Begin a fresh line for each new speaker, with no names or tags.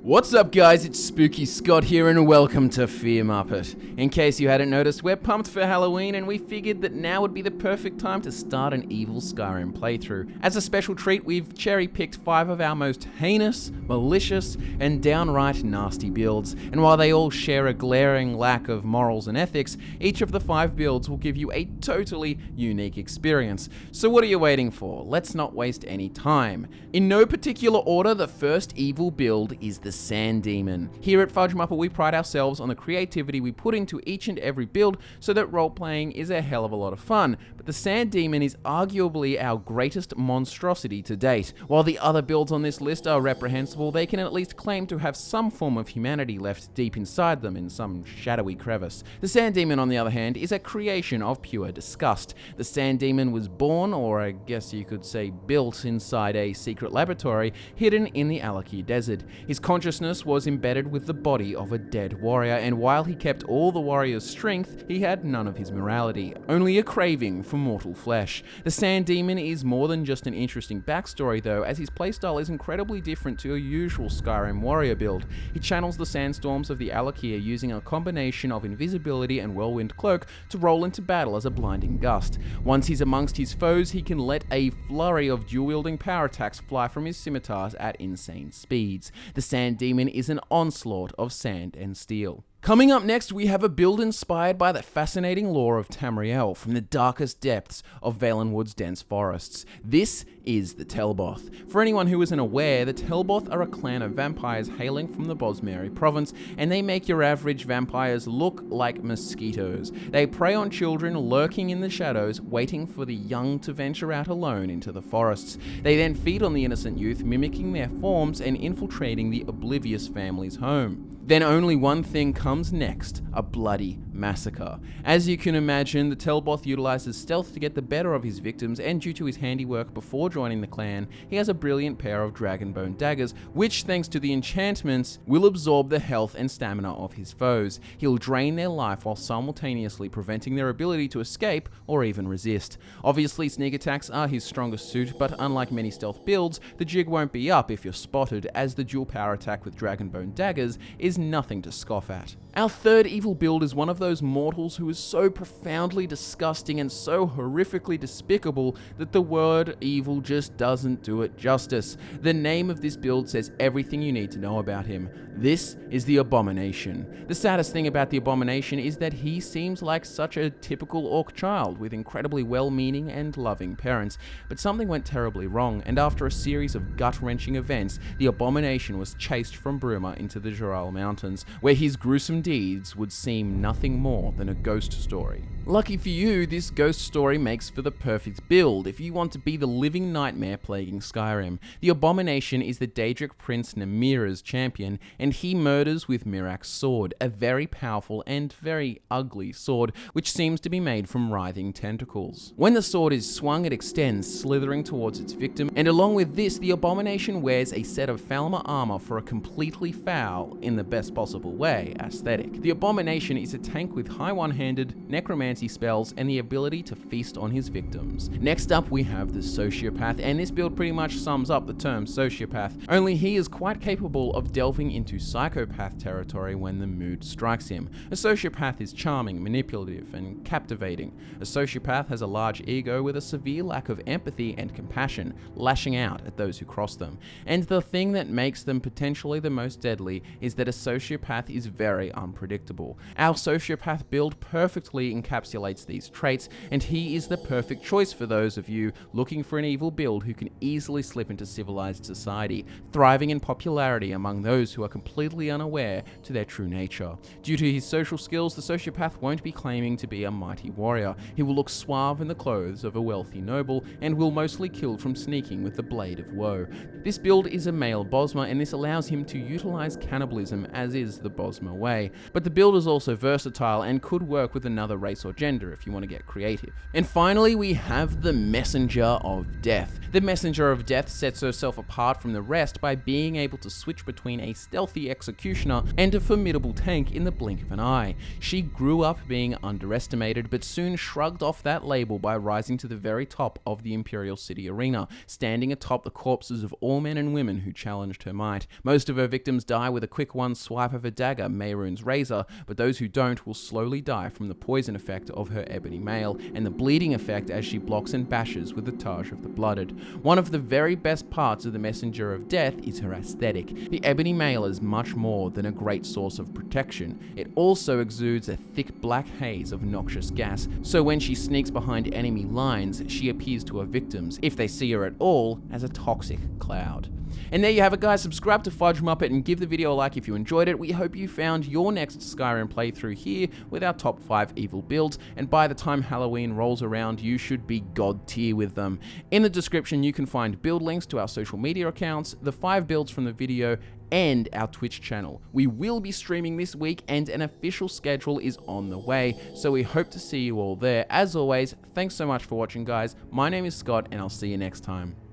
What's up guys, it's Spooky Scott here and welcome to Fear Muppet. In case you hadn't noticed, we're pumped for Halloween and we figured that now would be the perfect time to start an evil Skyrim playthrough. As a special treat, we've cherry-picked 5 of our most heinous, malicious, and downright nasty builds. And while they all share a glaring lack of morals and ethics, each of the 5 builds will give you a totally unique experience. So what are you waiting for? Let's not waste any time. In no particular order, the first evil build is the Sand Demon. Here at Fudge Muppet, we pride ourselves on the creativity we put into each and every build so that role-playing is a hell of a lot of fun. But the Sand Demon is arguably our greatest monstrosity to date. While the other builds on this list are reprehensible, they can at least claim to have some form of humanity left deep inside them in some shadowy crevice. The Sand Demon, on the other hand, is a creation of pure disgust. The Sand Demon was born, or I guess you could say built, inside a secret laboratory hidden in the Alakir Desert. His consciousness was embedded with the body of a dead warrior, and while he kept all the warrior's strength, he had none of his morality, only a craving for mortal flesh. The Sand Demon is more than just an interesting backstory though, as his playstyle is incredibly different to your usual Skyrim warrior build. He channels the sandstorms of the Alakir using a combination of invisibility and whirlwind cloak to roll into battle as a blinding gust. Once he's amongst his foes, he can let a flurry of dual-wielding power attacks fly from his scimitars at insane speeds. The Sand Demon is an onslaught of sand and steel. Coming up next, we have a build inspired by the fascinating lore of Tamriel from the darkest depths of Valenwood's dense forests. This is the Telboth. For anyone who isn't aware, the Telboth are a clan of vampires hailing from the Bosmeri province, and they make your average vampires look like mosquitoes. They prey on children lurking in the shadows, waiting for the young to venture out alone into the forests. They then feed on the innocent youth, mimicking their forms and infiltrating the oblivious family's home. Then only one thing comes next, a bloody massacre. As you can imagine, the Telboth utilizes stealth to get the better of his victims, and due to his handiwork before joining the clan, he has a brilliant pair of dragonbone daggers, which thanks to the enchantments, will absorb the health and stamina of his foes. He'll drain their life while simultaneously preventing their ability to escape or even resist. Obviously, sneak attacks are his strongest suit, but unlike many stealth builds, the jig won't be up if you're spotted, as the dual power attack with dragonbone daggers is nothing to scoff at. Our third evil build is one of those mortals who is so profoundly disgusting and so horrifically despicable that the word evil just doesn't do it justice. The name of this build says everything you need to know about him. This is the Abomination. The saddest thing about the Abomination is that he seems like such a typical orc child with incredibly well-meaning and loving parents, but something went terribly wrong, and after a series of gut-wrenching events, the Abomination was chased from Bruma into the Joral Mountains, where his gruesome deeds would seem nothing more than a ghost story. Lucky for you, this ghost story makes for the perfect build if you want to be the living nightmare plaguing Skyrim. The Abomination is the Daedric Prince Namira's champion, and he murders with Mirak's sword, a very powerful and very ugly sword, which seems to be made from writhing tentacles. When the sword is swung, it extends, slithering towards its victim, and along with this, the Abomination wears a set of Falmer armor for a completely foul, in the best possible way, aesthetic. The Abomination is a tank with high one-handed, necromancy spells, and the ability to feast on his victims. Next up, we have the Sociopath, and this build pretty much sums up the term Sociopath, only he is quite capable of delving into Psychopath territory when the mood strikes him. A Sociopath is charming, manipulative, and captivating. A Sociopath has a large ego with a severe lack of empathy and compassion, lashing out at those who cross them. And the thing that makes them potentially the most deadly is that a Sociopath is very unpredictable. Our Sociopath build perfectly encapsulates these traits, and he is the perfect choice for those of you looking for an evil build who can easily slip into civilized society, thriving in popularity among those who are completely unaware to their true nature. Due to his social skills, the Sociopath won't be claiming to be a mighty warrior. He will look suave in the clothes of a wealthy noble, and will mostly kill from sneaking with the Blade of Woe. This build is a male Bosmer, and this allows him to utilize cannibalism, as is the Bosmer way. But the build is also versatile versatile and could work with another race or gender if you want to get creative. And finally, we have the Messenger of Death. The Messenger of Death sets herself apart from the rest by being able to switch between a stealthy executioner and a formidable tank in the blink of an eye. She grew up being underestimated, but soon shrugged off that label by rising to the very top of the Imperial City arena, standing atop the corpses of all men and women who challenged her might. Most of her victims die with a quick one swipe of a dagger, Mehrunes' razor, but those who don't will slowly die from the poison effect of her ebony mail, and the bleeding effect as she blocks and bashes with the Taj of the Blooded. One of the very best parts of the Messenger of Death is her aesthetic. The ebony mail is much more than a great source of protection. It also exudes a thick black haze of noxious gas, so when she sneaks behind enemy lines, she appears to her victims, if they see her at all, as a toxic cloud. And there you have it, guys. Subscribe to Fudge Muppet and give the video a like if you enjoyed it. We hope you found your next Skyrim playthrough here with our top 5 evil builds, and by the time Halloween rolls around, you should be god tier with them. In the description, you can find build links to our social media accounts, the 5 builds from the video, and our Twitch channel. We will be streaming this week and an official schedule is on the way, so we hope to see you all there. As always, thanks so much for watching, guys. My name is Scott and I'll see you next time.